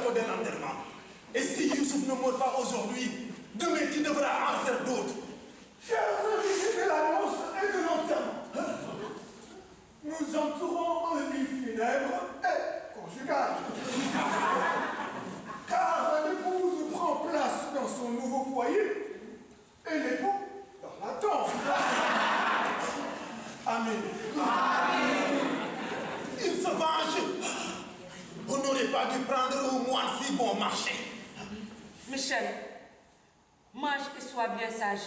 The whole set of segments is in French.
cadeau de l'enterrement. Et si Youssouf ne meurt pas aujourd'hui, demain tu devras en faire d'autres. J'ai visité la noce et de l'enterrement. Nous entourons un lit funèbre et conjugal. Car l'épouse prend place dans son nouveau foyer et l'époux dans la tombe. Amen. Amen. Il se venge. On n'aurait pas dû prendre au moins si bon marché. Michel, mange et sois bien sage.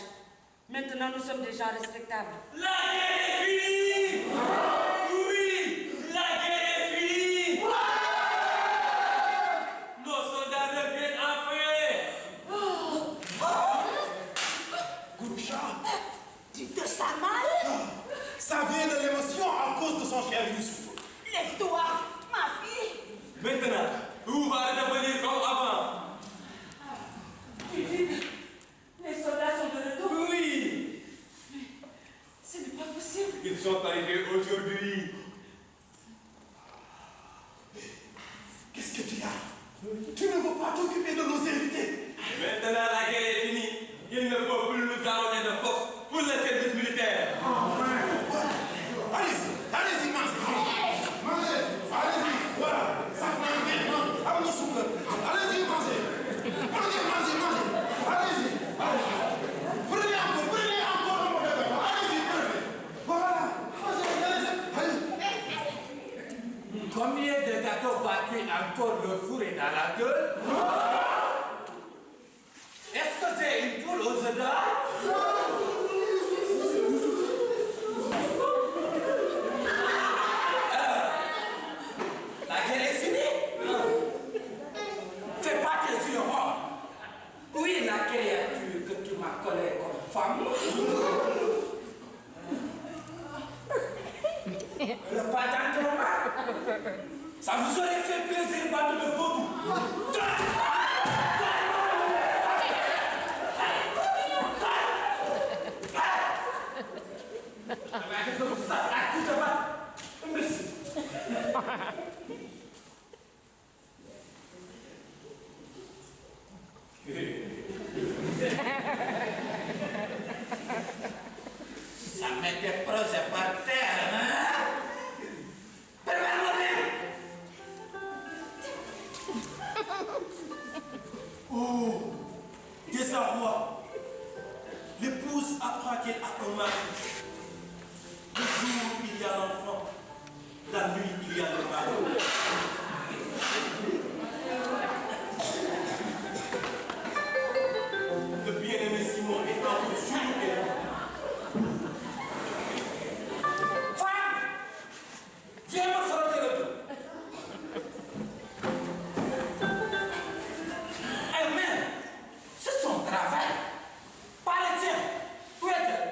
Maintenant, nous sommes des gens respectables. La guerre est finie! Oui! La guerre est finie! Nos soldats reviennent enfin! Gouroucha, Tu te sens mal? ça vient de l'émotion à cause de son cher Youssouf. Lève-toi, ma fille. Maintenant, où va redevenir comme avant? Les soldats sont de retour. Oui! Ce n'est pas possible. Ils sont arrivés aujourd'hui. Qu'est-ce que tu as? Tu ne veux pas t'occuper de nos invités? Maintenant, la guerre est finie. Il ne faut plus nous arronner de force pour le service militaire. Allez-y, allez-y, mangez. Mangez, allez-y, voilà. Ça fait un bien, à mon souffle. Allez-y, mangez. Mangez, mangez, mangez. Allez-y, allez. Prenez encore un modèle. Allez-y, prenez. Voilà, mangez, allez. Combien de gâteaux vas-tu encore le fourrer dans la gueule? Est-ce que c'est une poule aux œufs d'or? La guerre est finie? Fais pas tes yeux ronds. Où est la créature que tu m'as collée comme femme? Le pas d'enterrement? Ça vous aurait fait plaisir, bande de vaudou. Ça met des projets par terre, hein? Oh, désarroi. L'épouse apprend qu'elle a un mari. Le jour, il y a l'enfant. La nuit, il y a le mari. Le bien-aimé Simon est en route sur elle. Femme! Viens me frotter le dos. Eh mais, c'est son travail. Pas le tien. Où est-elle?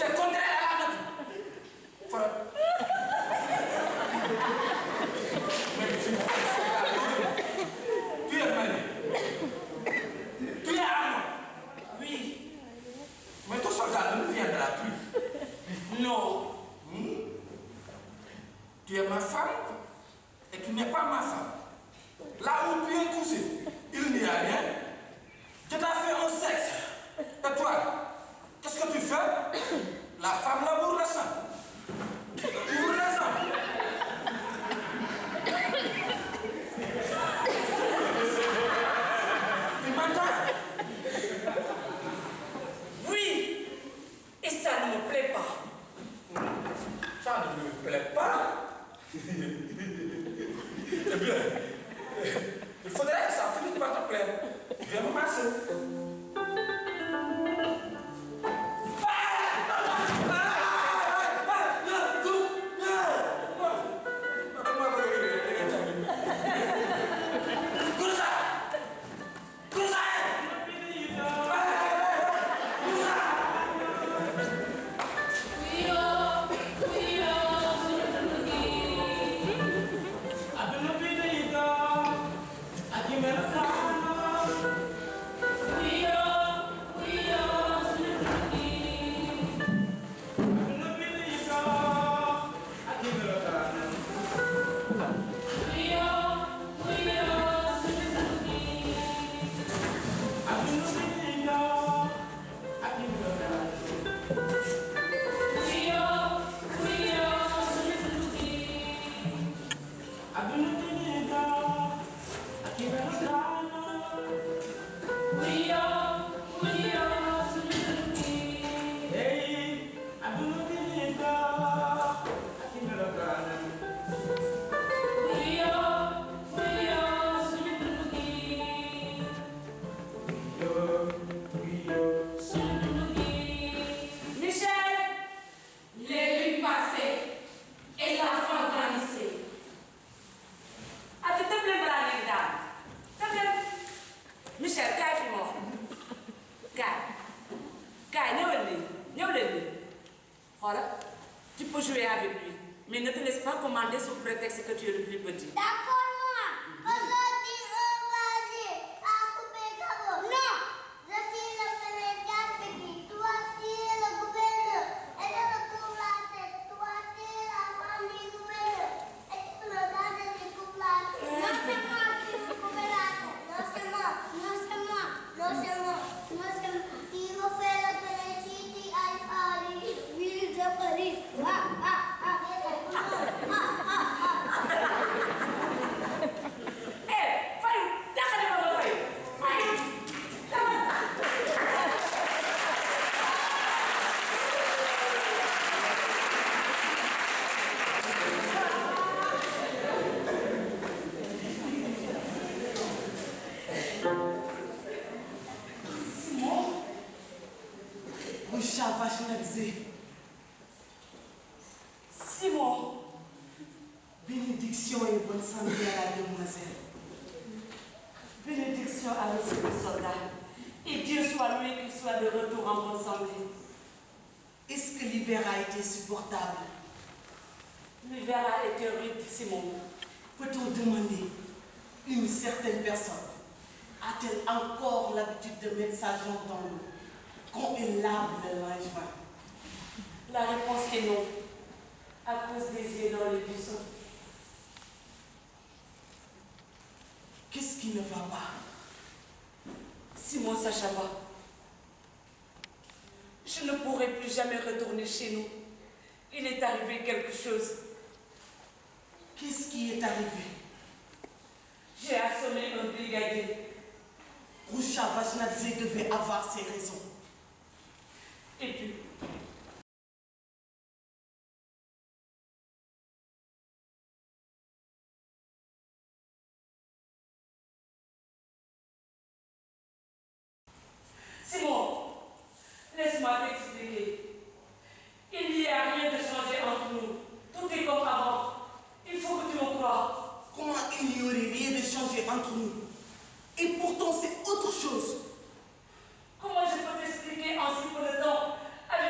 C'est contraire à la nature. Voilà. Tu es marié. Tu es allemand. Oui. Mais ton soldat ne viendra plus. Non. Tu es ma femme et tu n'es pas ma femme. Là où tu es couché, il n'y a rien. Tu t'as fait un sexe. Et toi, qu'est-ce que tu fais? La femme laboure le sang. Ouvre le sang. Tu m'entends? Oui. Et ça ne me plaît pas. Ça ne me plaît pas. Eh bien, il faudrait que ça finisse par te plaire. Viens me masser. Voilà, tu peux jouer avec lui, mais ne te laisse pas commander sous prétexte que tu es le plus petit. D'accord, moi. Aujourd'hui, on va aller à couper d'abord. Non, je suis le président petit. Toi, tu es le gouverneur. Et je me coupe la tête. Toi, tu es la femme du gouverneur. Et tu me donnes de couper la tête. Non, c'est moi qui me coupe la tête. Non, c'est moi. Non, c'est moi. Non, c'est moi. Non, c'est moi. Tu me fais le président à Paris. Oui, je Paris. Simon, bénédiction et bonne santé à la demoiselle. bénédiction à monsieur le soldat. Et Dieu soit loué qu'il soit de retour en bonne santé. Est-ce que l'hiver a été supportable? L'hiver a été rude, Simon. Peut-on demander, une certaine personne a-t-elle encore l'habitude de mettre sa jambe dans l'eau quand elle lave le linge fin? La réponse est non, à cause des yeux dans les buissons. Qu'est-ce qui ne va pas? Simon Sachava, je ne pourrai plus jamais retourner chez nous. Il est arrivé quelque chose. Qu'est-ce qui est arrivé? J'ai assommé un brigadier. Roucha Vajnadze devait avoir ses raisons. Et puis, Simon, laisse-moi t'expliquer. Il n'y a rien de changé entre nous. Tout est comme avant. Il faut que tu me crois. Comment il n'y aurait rien de changé entre nous? Et pourtant c'est autre chose. Comment je peux t'expliquer en si peu de temps avec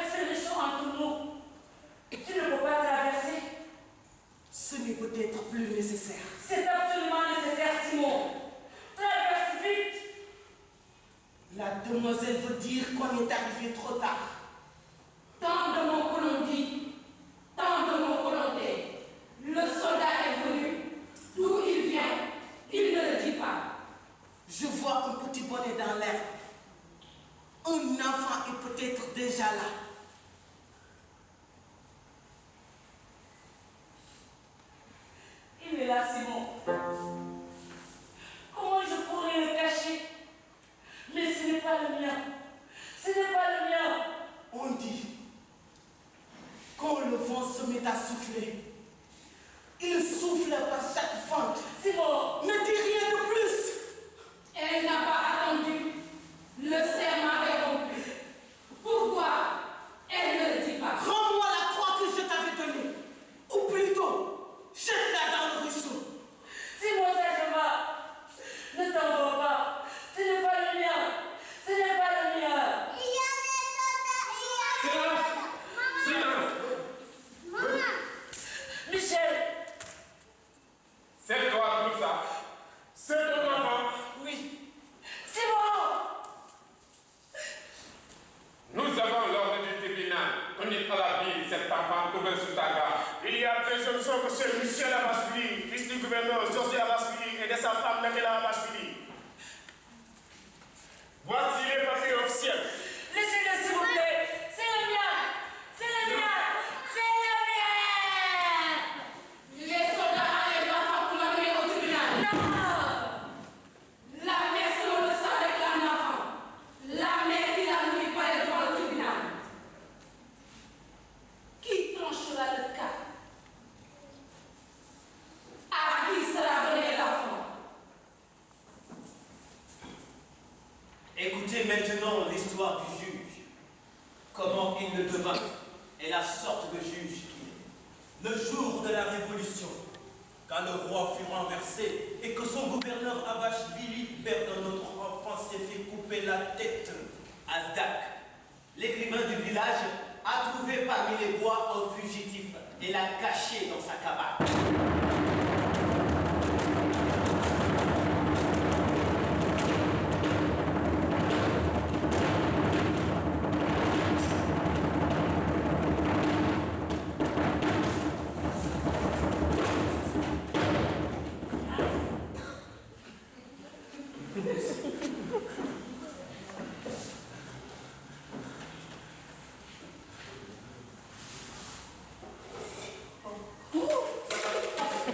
là. Il est là, Simon. Comment je pourrais le cacher? Mais ce n'est pas le mien. Ce n'est pas le mien. On dit, quand le vent se met à souffler, il souffle par chaque fente. Simon, Ne dis rien de plus. Elle n'a pas attendu. Le serment est rompu. Pourquoi elle ne le dit pas? Rends-moi la croix que je t'avais donnée. Ou plutôt, jette-la dans le ruisseau. Simon, ça je vais. Ne t'en vas pas. Ce n'est pas le mien. Ce n'est pas le mien. Il y a des soldats, il y a des soldats. Silence! Maman. Michel. C'est toi tout ça. C'est ton enfant. Oui. Simon. Nous avons l'ordre du tribunal. On est à la ville, cet enfant trouvé sous ta garde. Il y a présomption que c'est Michel Abashvili, fils du gouverneur Georges Abashvili et de sa femme Nakela Abashvili. Voici les papiers officiels. Laissez-le, s'il vous plaît. C'est le mien. C'est le mien. C'est le mien. Les soldats enlèvent l'enfant pour l'amener au tribunal. Non. La mère selon le sang réclame l'enfant. La mère qui l'a nourri paraît devant le tribunal. Qui tranchera le cas? À qui sera donné l'enfant? Écoutez maintenant l'histoire du juge. Comment il le devint et la sorte de juge qu'il est. Le jour de la Révolution, quand le roi fut renversé et que son gouverneur Abashvili, père de notre enfant, s'est fait couper la tête, Azdak, l'écrivain du village, a trouvé parmi les bois un fugitif et l'a caché dans sa cabane.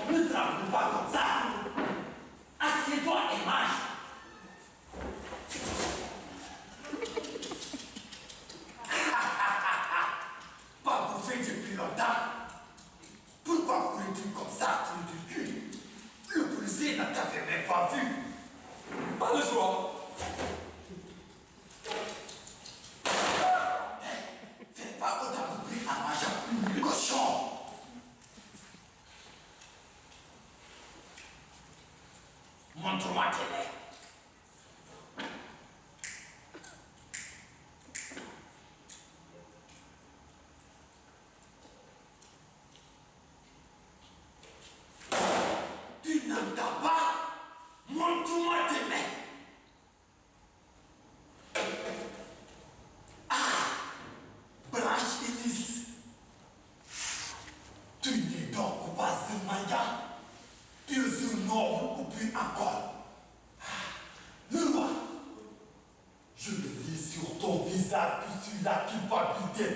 Ne tremble pas comme ça. Assieds-toi et mange. Pas bouffé depuis longtemps. Pourquoi courais-tu comme ça, trou du cul? Le policier ne t'avait même pas vu. Pas le choix. Fais pas autant de bruit en mangeant, cochon. Montre-moi tes lèvres. Tu n'entends pas? Montre-moi tes mains. Blanche et lisse. Tu n'es donc pas un manga. Tu es un noble ou plus encore. Le roi, je le lis sur ton visage que tu la culpabilité.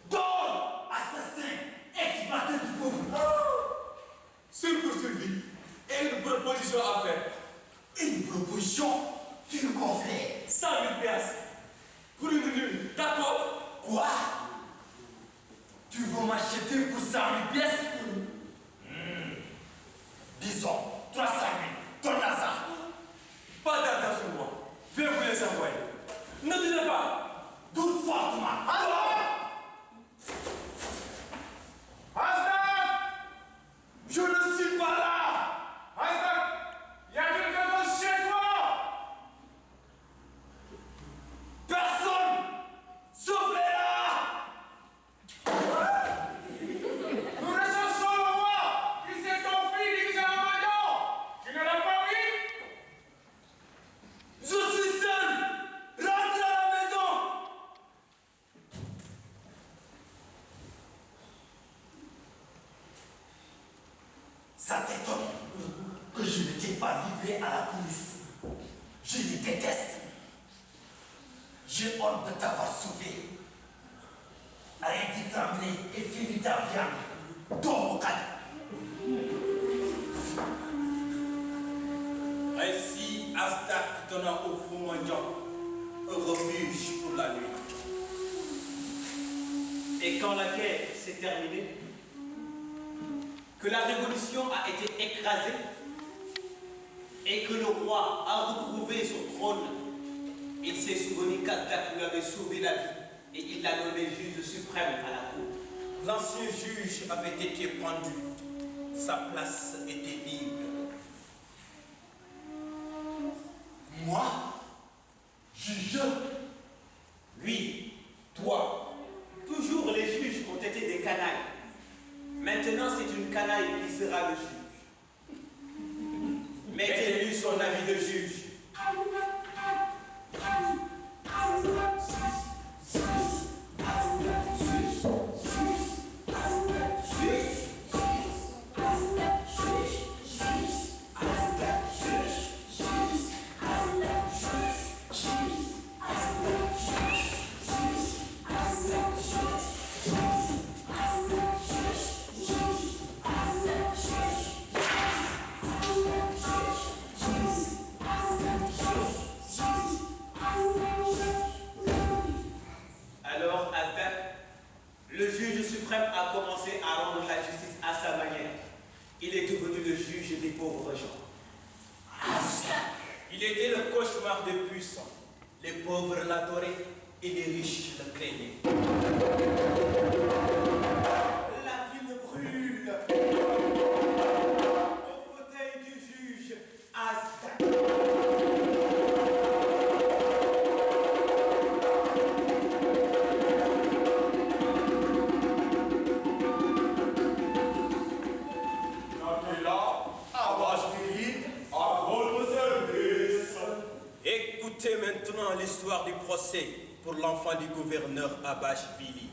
Donne, assassin, exploité du peuple. Seul pour survivre et une proposition à faire. Une proposition, tu le confères. 100 000 piastres. Pour une nuit, d'accord? Quoi? Tu veux m'acheter pour 100 000 pièces? Disons, 300 000. Donne-la ça. Pas d'argent sur moi. Je vais vous les envoyer. Ne dites pas. Doute fortement. Je ne suis pas là. Azdak, il y a quelqu'un d'autre chez toi. Personne! Sauvez-la! Nous recherchons le roi qui s'est enfui déguisé en magnon. Tu ne l'as pas vu? Je suis seul! Rentre à la maison! Ça t'étonne que je ne t'ai pas livré à la police. Je les déteste. J'ai honte de t'avoir sauvé. famille et finis ta viande dans mon cadre. Ainsi, Astak donna au fou mendiant un refuge pour la nuit. Et quand la guerre s'est terminée, que la révolution a été écrasée et que le roi a retrouvé son trône, il s'est souvenu qu'Astak lui avait sauvé la vie et il l'a nommé juge suprême à la cour. L'ancien juge avait été pendu, sa place était libre. Moi, juge. Oui, toi. Toujours les juges ont été des canailles. Maintenant, c'est une canaille qui sera le juge. Mettez-lui son avis de juge. Alors, Astak, le juge suprême a commencé à rendre la justice à sa manière. Il est devenu le juge des pauvres gens. Il était le cauchemar des puissants. Les pauvres l'adoraient et les riches le craignaient. La ville brûle. Au fauteuil du juge, Astak. Écoutez maintenant l'histoire du procès pour l'enfant du gouverneur Abashvili.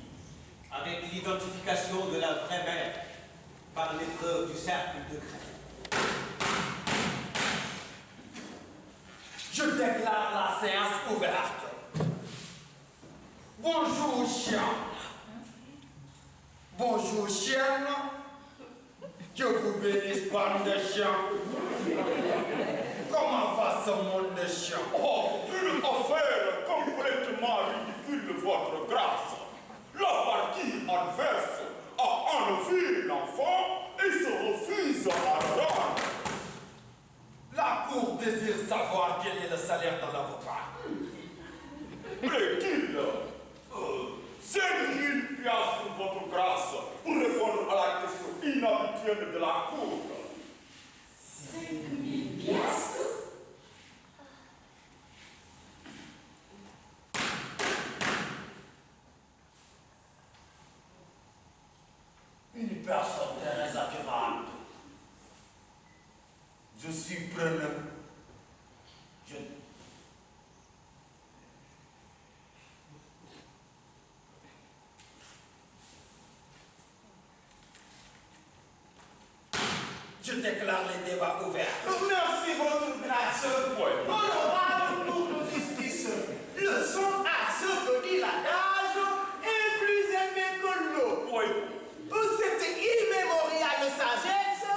Avec l'identification de la vraie mère par l'épreuve du cercle de craie. Je déclare la séance ouverte. Bonjour, chien. Bonjour, chienne. Que vous bénisse, bande de chiens. Comment va ce monde de chiens? Oh, une affaire complètement ridicule, votre grâce. La partie adverse a enlevé l'enfant et se refuse à le rendre. La cour désire savoir quel est le salaire de l'avocat. Plaît-il 5 000 piastres, votre grâce, pour répondre à la question inhabituelle de la cour. 5 000 piastres? Une personne très admirable. Je suis preneur. Je déclare les débats ouverts. Merci, votre grâce. Honorable cour de justice, leçon à ce que dit l'adage est plus aimé que l'eau. Cette immémoriale sagesse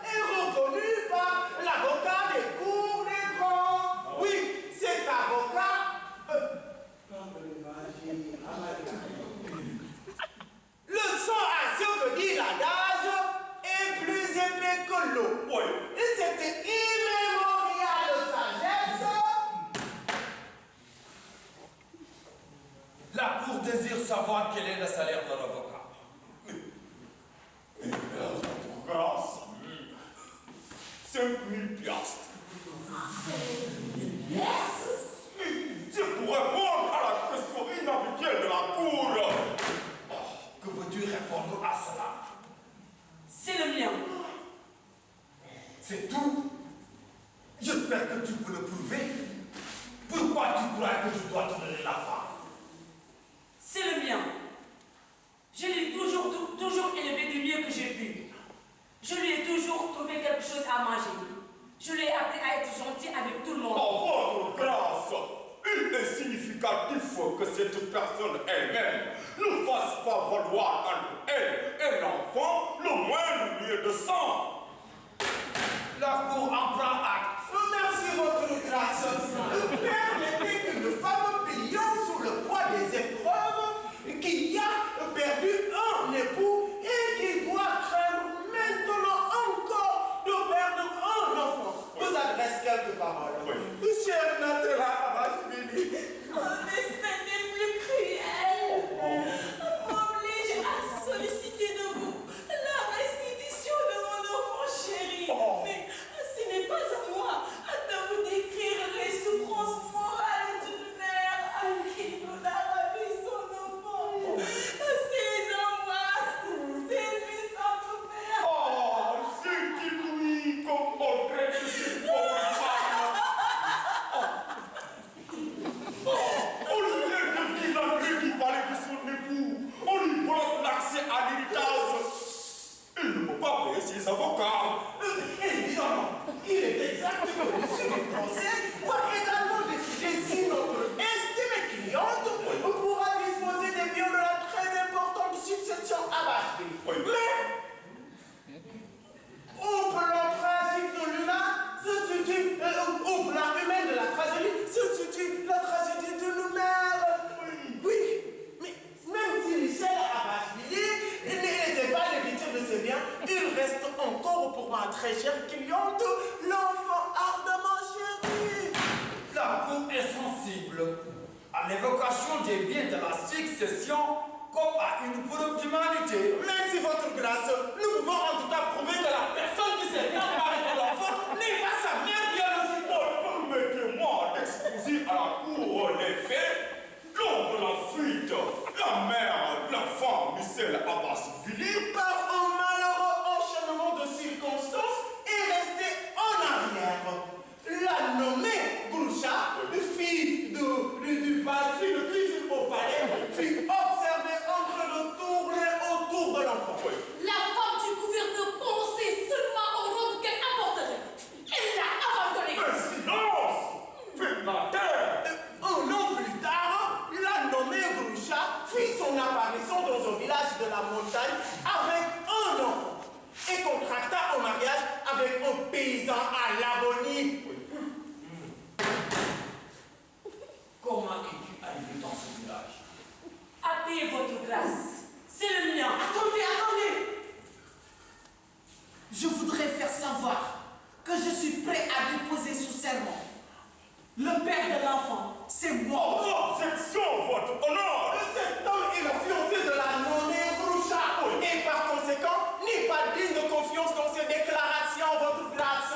est reconnue par l'avocat des cours des grands. Oui, cet avocat. Leçon à ce que dit l'adage est plus épais que l'eau. Et cette immémoriale sagesse. La cour désire savoir quel est le salaire de l'avocat. Grâce. 5 000 piastres. C'est pour répondre à la question inhabituelle de la cour. Que peux-tu répondre à cela? C'est le mien. C'est tout? J'espère que tu peux le prouver. Pourquoi tu crois que je dois te donner la femme? C'est le mien. Je l'ai toujours élevé du mieux que j'ai pu. Je lui ai toujours trouvé quelque chose à manger. Je lui ai appris à être gentil avec tout le monde. Oh, votre grâce, il est significatif que cette personne elle-même ne fasse pas valoir un très chère cliente, l'enfant ardemment chéri. La Cour est sensible à l'évocation des biens de la succession comme à une preuve d'humanité. Merci votre grâce. Nous pouvons en tout cas prouver que la personne qui s'est emparée de l'enfant n'est pas sa mère biologique. Permettez-moi d'exposer à la Cour les faits. Lors de la fuite, la mère de l'enfant, Michel Abbas-Vili, Par un malheureux enchaînement de circonstances, est restée en arrière. La nommée Groucha, fille de cuisine au palais, fut observée entre le tour et autour de l'enfant. La femme du gouverneur pensait seulement au rôle qu'elle apporterait. Elle l'a abandonné. mais silence! Faites la terre! Un an plus tard, la nommée Groucha fit son apparition dans un village de la montagne avec un enfant et contracta un mariage avec un paysan à l'agonie. Comment es-tu arrivé dans ce village? Appuyez votre grâce. C'est le mien. Attendez, attendez. Je voudrais faire savoir que je suis prêt à déposer sous serment. Le père de l'enfant, c'est moi. Objection, votre honneur! Cet homme est le fiancé de la nommée Groucha et par conséquent n'est pas digne de confiance dans ses déclarations, votre grâce.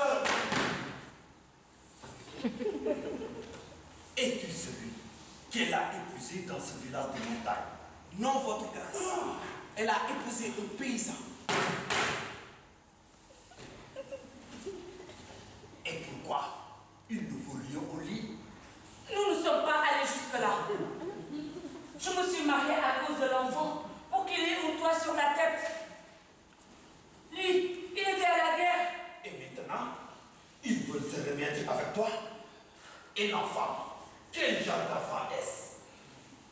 Es-tu celui qu'elle a épousé dans ce village de montagne? Non, votre grâce. Elle a épousé un paysan. Et pourquoi ils nous volions au lit? Nous ne sommes pas allés jusque-là. Je me suis mariée à cause de l'enfant pour qu'il ait un toit sur la tête. Lui, il était à la guerre. Et maintenant, ils veulent se remettre avec toi? Et l'enfant, quel genre d'enfant est-ce?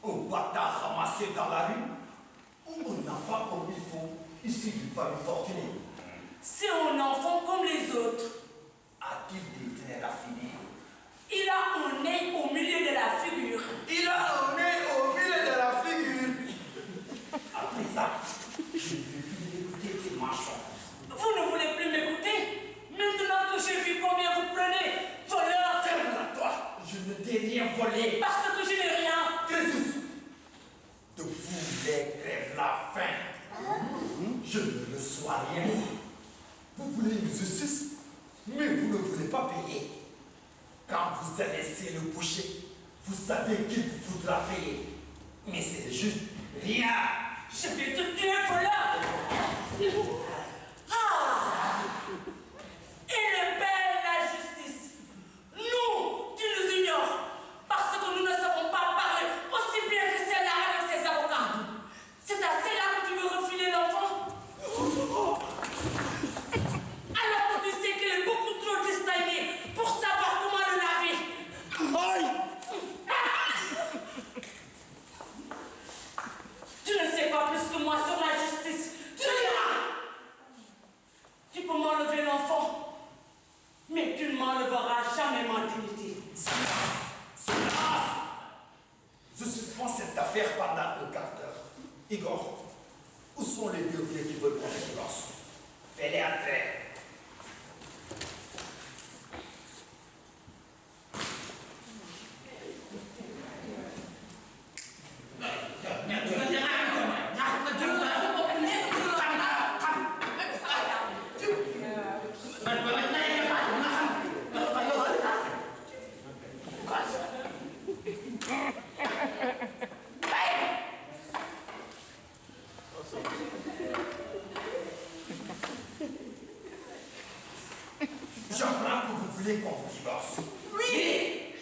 Un bâtard ramassé dans la rue? Ou un enfant comme il faut, issu d'une famille fortunée? C'est un enfant comme les autres. A-t-il des traits raffinés? Il a un nez au milieu de la figure. Il a un nez au milieu de la figure. À présent, je ne veux plus écouter tes mensonges. Vous ne voulez plus m'écouter? Maintenant que j'ai vu combien vous prenez, voleur. Ferme-la toi, je ne t'ai rien volé. Parce que je n'ai rien. Crésus, de vous les crève la faim. Je ne reçois rien. Vous voulez une justice, mais vous ne voulez pas payer. Quand vous allez laisser le boucher, vous savez qu'il vous faudra payer. Mais c'est juste rien. Je vais te tuer, voleur. Ah! Il est belle la justice. Nous, tu nous ignores. Parce que nous ne savons pas parler aussi bien que celle-là avec ses avocats. C'est à celle-là que tu veux refiler l'enfant? Alors que tu sais qu'il est beaucoup trop distingué pour savoir comment le laver. Aïe! Tu ne sais pas plus que moi sur la justice. Tu verras. Tu peux m'enlever l'enfant, mais tu ne m'enleveras jamais ma dignité. Silence! Je suspends cette affaire pendant un quart d'heure. Igor, où sont les deux vieux qui veulent qu'on les divorce? Fais-les entrer. J'apprends que vous voulez qu'on vous divorce. Oui!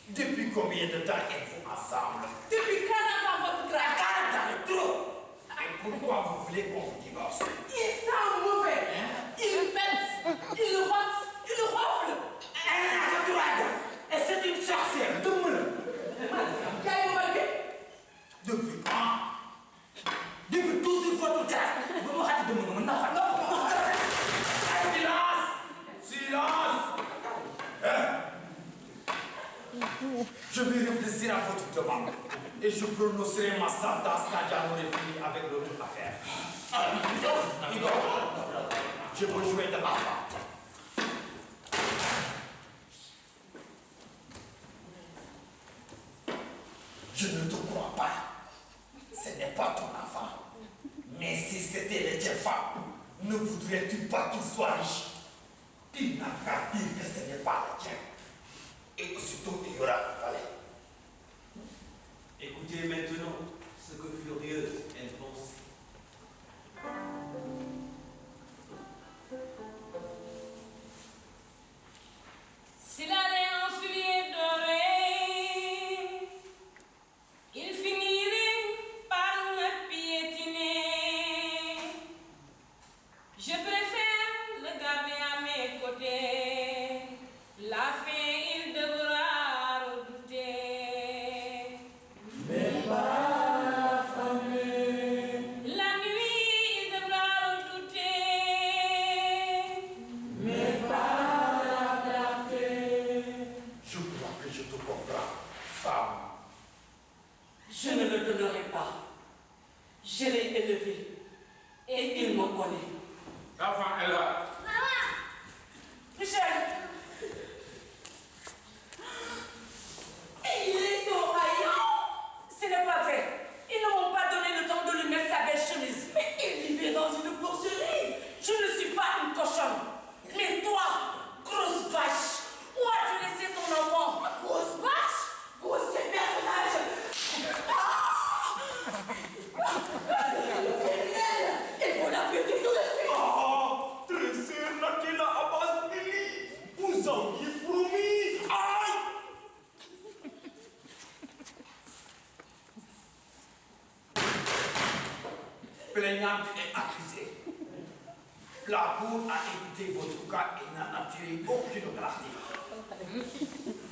Depuis combien de temps êtes-vous ensemble? Depuis 40 ans, votre grâce. 40 ans et trop! Et pourquoi vous voulez qu'on vous divorce? Il sent mauvais. Il pète. Il rote. Il ronfle. Et c'est une sorcière, double! Gagne malgré. Depuis quand? Depuis toujours votre grâce! Vous me ratez de mon enfant! Silence! Silence! Je vais réfléchir à votre demande et je prononcerai ma sentence quand j'en aurai fini avec l'autre affaire. Igor, je peux jouer de l'enfant. Je ne te crois pas. Ce n'est pas ton enfant. Mais si c'était le tien femme, ne voudrais-tu pas qu'il soit riche? Il n'a qu'à dire que ce n'est pas le tien. Et aussitôt, il y aura un palais. Écoutez maintenant ce que Furieuse elle pense. Si l'année en juillet dorée, il finirait par me piétiner. Je préfère le garder à mes côtés. La fin, il devra redouter. La nuit, il devra redouter. Je crois que je te comprends, femme. Je ne le donnerai pas. Je l'ai élevé et il me connaît. L'enfant est là. Michel! Il est haillant! Ce n'est pas vrai. Ils ne m'ont pas donné le temps de lui mettre sa belle chemise. Mais il vivait dans une porcherie. Je ne suis pas une cochonne. Mais toi, grosse vache, où as-tu laissé ton enfant? Grosse vache? Grosse personnage! Et vous l'avez dit tout de suite! Ah, Trésor Nakila Abbas Billy, vous aviez promis. Aïe! Plaignante et accusée. La cour a écouté votre cas et n'a attiré aucune clarté.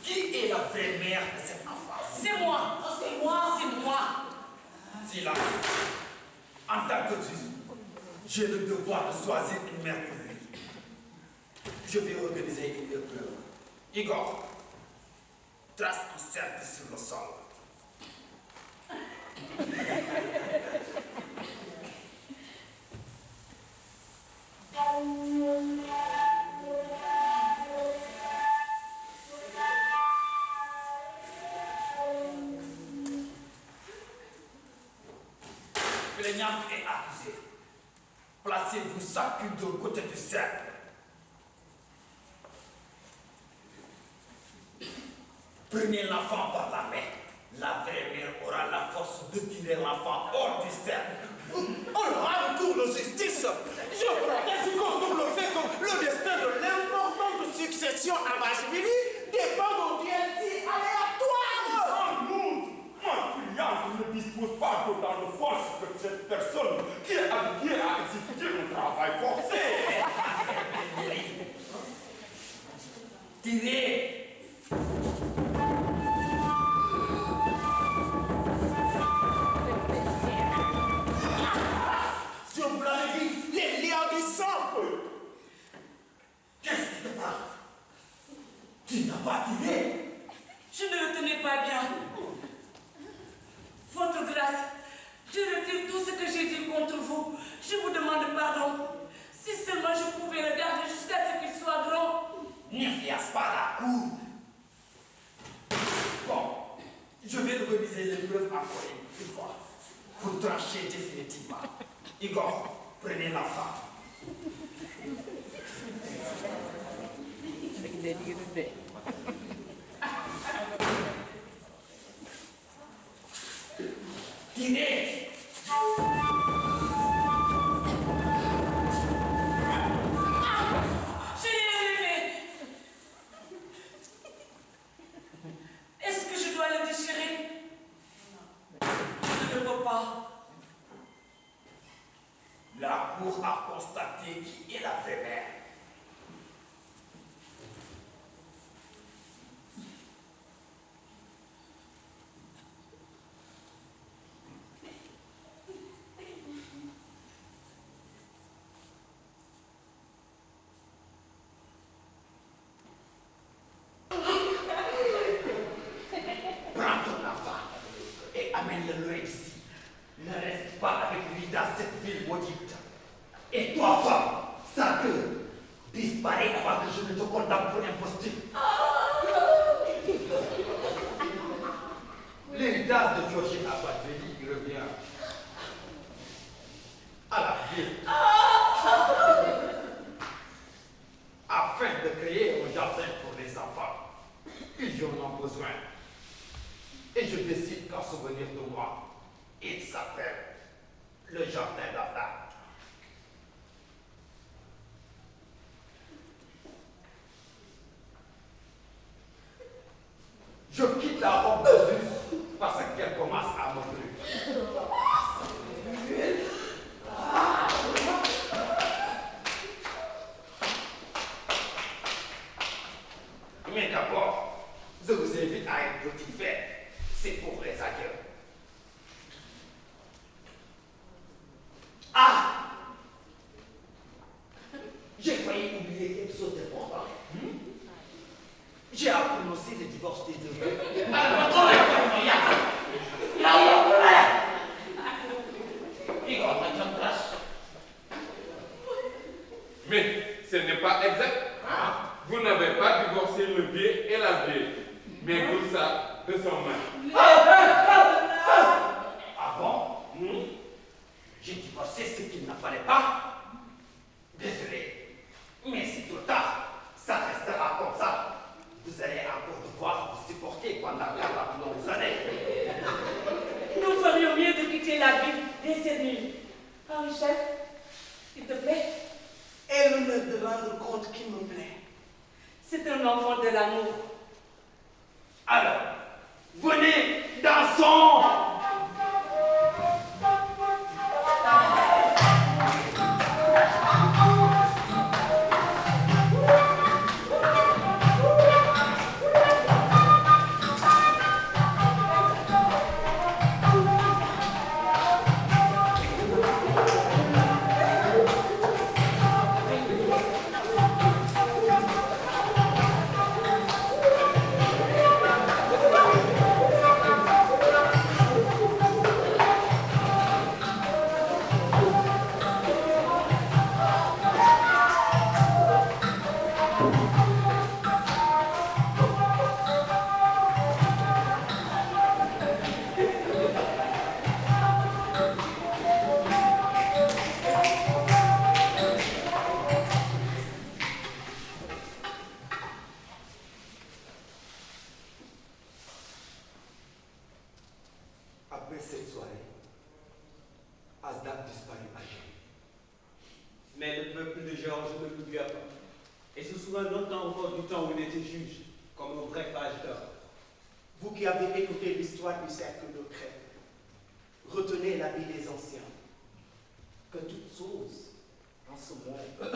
Qui est la vraie mère de cet enfant? C'est moi! C'est moi! C'est moi! Silence. En tant que juge, j'ai le devoir de choisir une mère pour lui. Je vais organiser une épreuve. Igor, trace un cercle sur le sol. Plaignante et accusée. Placez-vous chacune de côté du cercle. Prenez l'enfant par la main. La vraie mère aura la force de tirer l'enfant hors du cercle. On cours de justice. Je proteste contre le fait que le destin de l'importante succession à Machvili dépend d'audiences aléatoires. En outre, ma cliente ne dispose pas d'autant de force que cette personne qui est habituée à exécuter le travail forcé. Tirez. Je vous l'avais dit, les liens du sang. Qu'est-ce qui te prend? Tu n'as pas tiré? Je ne le tenais pas bien. Votre grâce, je retire tout ce que j'ai dit contre vous. Je vous demande pardon. Si seulement je pouvais le garder jusqu'à ce qu'il soit grand. N'influence pas la cour. Bon, je vais organiser l'épreuve encore une fois pour trancher définitivement. Igor, prenez l'enfant. Tirez. Je l'ai élevé. Est-ce que je dois le déchirer? Je ne peux pas. La cour a constaté qui est la vraie mère. Prends ton enfant et amène-le loin d'ici. Ne reste pas avec lui dans cette ville maudite. Et toi, femme, sa queue disparaît avant que je ne te condamne pour imposture. L'héritage de Georgina Abatveli revient à la ville afin de créer un jardin pour les enfants. Ils en ont besoin. Et je décide qu'en souvenir de moi, il s'appelle le jardin d'Arda. Je quitte la robe de Zeus parce qu'elle commence à me brûler. Mais d'abord, je vous invite à un petit verre. C'est pour les adieux. Ah! J'ai failli oublier quelque chose d'important. J'ai à prononcer le divorce des deux. Mais ce n'est pas exact. Vous n'avez pas divorcé le vieux et la vieille, mais tout ça de son main. Ah bon? J'ai divorcé ce qu'il ne fallait pas. Désolé, mais c'est trop tard. Ça restera comme ça. Vous allez encore devoir vous supporter pendant 40 longues années. Nous ferions mieux de quitter la ville dès cette nuit. Henri-Chef, s'il te plaît. Et l'honneur de rendre compte qui me plaît. C'est un enfant de l'amour. Alors, venez, dansons! Après cette soirée, Asdaq disparut à jamais. Mais le peuple de Georges ne l'oublia pas. Et se souvient longtemps encore du temps où il était juge, comme un vrai page d'or. Vous qui avez écouté l'histoire du cercle de Crète, retenez la vie des anciens, que toute chose en ce monde